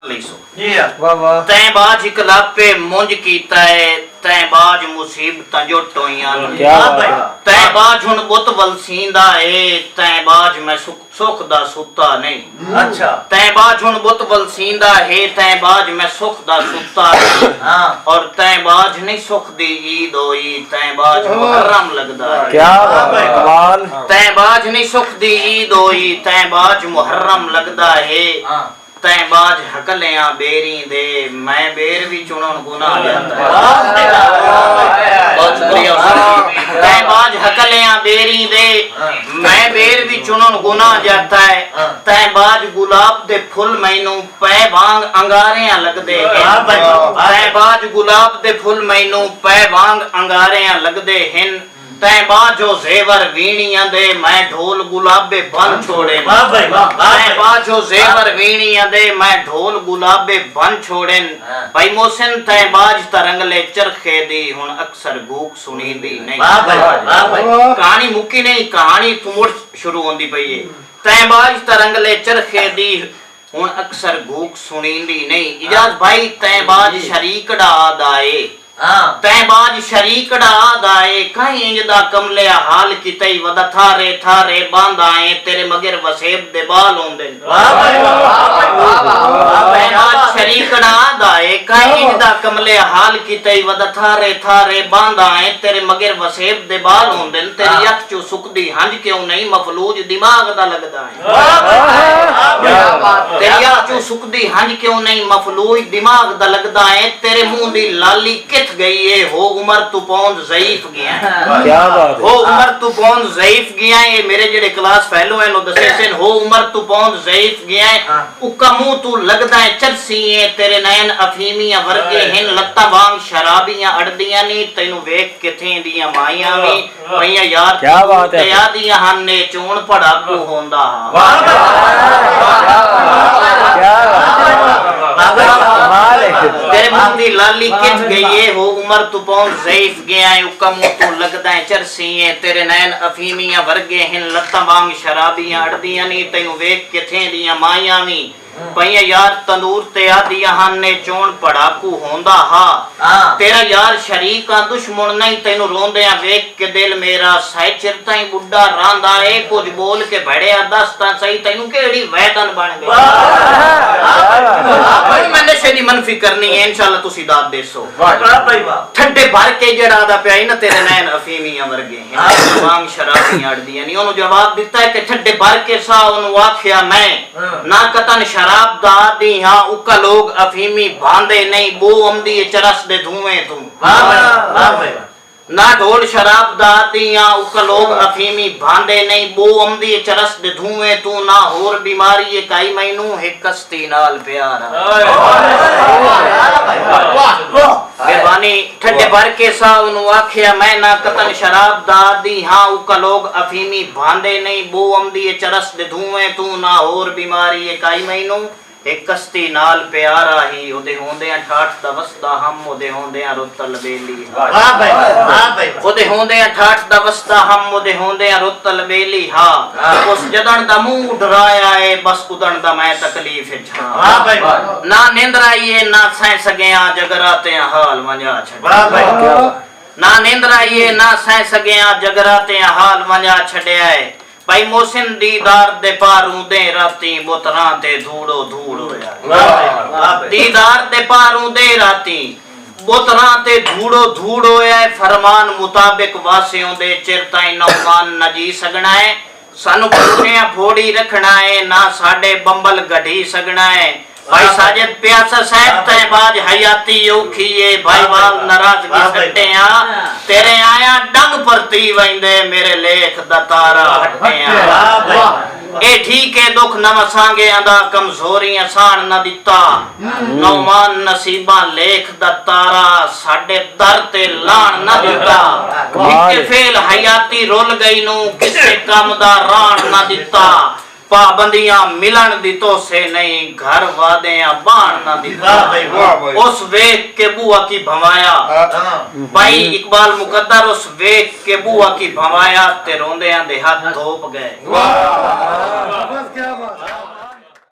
तैं बाज इकलापे मुंज कीता है तैं बाज मुसीबतां जो टोइयां तैं बाज हुण बुत वलसींदा है तैं बाज मैं सुख दा सुता नहीं। अच्छा तैं बाज हुण बुत वलसींदा है तैं बाज मैं सुख दा सुता नहीं। और तैं बाज नहीं सुख दी ईद होई तैं बाज मुहर्रम लगदा है। क्या कमाल। तैं बाज नहीं सुख दी ईद होई तैं बाज मुहर्रम लगदा है। तैं बाज हकलियां बेरी दे मैं बेर भी चुनन गुनाह जाता है। बहुत शुक्रिया। तैं बाज हकलियां बेरी दे मैं बेर भी चुनन गुनाह जाता है। तैं बाज गुलाब दे फुल मैनू पै वांग अंगारियां लगदे हैं। तैं बाज गुलाब दे फुल मैनू पै वांग अंगारियां लगदे हैं। तैं बाजो जेवर वीणियां दे मैं ढोल गुलाबे बन छोड़े। तैं बाजो जेवर वीणियां दे मैं ढोल गुलाबे बन छोड़े। भाई मोहसिन तैं बाज तरंगले चरखे दी हुण अक्सर गूक सुनी दी नहीं। कहानी मुक्की नहीं, कहानी मुड़ शुरू होंदी पई है। तैं बाज तरंगले चरखे दी हुण अक्सर गूक सुनी दी नहीं। इजाज भाई तैं बाज शरीक डा दाए तैं बाज शरीक डा दाए कहीं इंजदा कमले हाल कितई वदा थारे थारे बांधाए तेरे मगर वसेब दे बाल होंदे। तैं बाज शरीक डा दाए कहीं इंजदा कमले हाल कितई वदा थारे थारे बांधाए तेरे मगर वसेब दे बाल होंदे। तेरी अख चो सुकदी हंज क्यों नहीं मफलूज दिमाग दा लगदा है। तेरी अख चो सुकदी हंज क्यों नहीं मफलूज दिमाग दा लगदा है। तेरे मुंह दी लाली किथ गई है हो उमर तू पौंद ज़ईफ गया। क्या बात है। हो उमर तू पौंद ज़ईफ गया है। मेरे जेड़े क्लास फेलो है नो दसे सेन हो उमर तू पौंद ज़ईफ गया है। उका मुंह तू लगदा है चरसी है तेरे नयन अफीमियां वर्गे हैं लत्ता वांग शराबियां अड़दियां नी तैनू वेख के थे दियां माइयां वी भैया यार क्या बात है। या दियां हन्ने चोण पड़ाकू होंदा। तेरे मुंह दी लाली किथ गई है हो उमर तू पौंद ज़ईफ गया है। उका मुंह तू लगदा है चरसी है तेरे नयन अफीमियां वर्गे हैं लत्ता वांग शराबियां अड़दियां नी तैनू वेख के थे दियां माइयां वी भैया यार तंदूर ते आदियां हन्ने चोण पड़ाकू होंदा हा। तेरा यार शरीका दुश्मन नहीं तैनू रोंदियां वेख के दिल मेरा सै चिर ताईं बुड्ढा रांदा है। कुछ बोल के भड़िया दस तां सही तैनू केड़ी वैदन बन गई। मैं नशे दी मनफी करनी है इंशाअल्लाह तुसी दाद देसो। ठड्डे भर के जड़ा दा पिया ना तेरे नैन अफीमियां वर्गे हैं वांग शराबियां अड़दियां नी। ओनु जवाब दिता है कि ठड्डे भर के सा ओनु आखिया मैं ना कतन शराब दा दी हां उका लोग अफीमी भांदे नहीं बो अमदी चरस दे धुएं तू ना ढोल शराब दा दिया उका लोग अफीमी भांदे नहीं बो अमदी चरस दे धुएं तू ना होर बीमारी काई मैनू है कस्ती नाल प्यारा। मेहरबानी ठड्डे भर के सा उनु आखिया मैं ना कतन शराब दा दी हां उका लोग अफीमी भांदे नहीं बो अमदी चरस दे धुएं तू ना होर बीमारी काई मैनू एक कस्ती नाल प्यारा ही ओदे होंदे ठाठ दा वसदा हम ओदे होंदे रुतल बेली। वाह भाई वाह भाई ओदे होंदे ठाठ दा वसदा हम ओदे होंदे रुतल बेली हा। उस जदन दा मुंह डराया है बस उदन दा मैं तकलीफ छा। वाह भाई ना नींद आई है ना सह सगया जगराते हाल वंजा छ। वाह भाई ना नींद आई है ना सह सगया जगराते हाल वंजा छड़या है। भाई मोहसिन दीदार दे पारू दे राती बोतरां ते धूड़ो धूड़ होया। दीदार दे पारू दे राती बोतरां ते धूड़ो धूड़ होया। फरमान मुताबिक वासियों दे चिर ताईं नौमान न जी सकना है। सानू पुछिया फोड़ी रखना है ना साडे बंबल गढ़ी सकना है। भाई साजिद प्यासा साहब तै बाज हयाती औखी है भाई वाल नाराजगी सट्टिया तेरे आया डंग परती वैंदे मेरे लेख दा तारा हटिया। ए ठीक है दुख न वसांगे आंदा कमजोरी आसान न दिता नौमान नसीबा लेख दा तारा साडे दर ते लान न दिता। इक्के फेल हयाती रुल गई नू किसे कम दा रान न दिता। पाबंदियां मिलन दी तो से नहीं घर वादियां बाण ना दिता। उस वेख के बुआ की भवाया भाई इकबाल मुकद्दर उस वेख के बुआ की भवाया ते रोंदे दे हाथ धोप गए।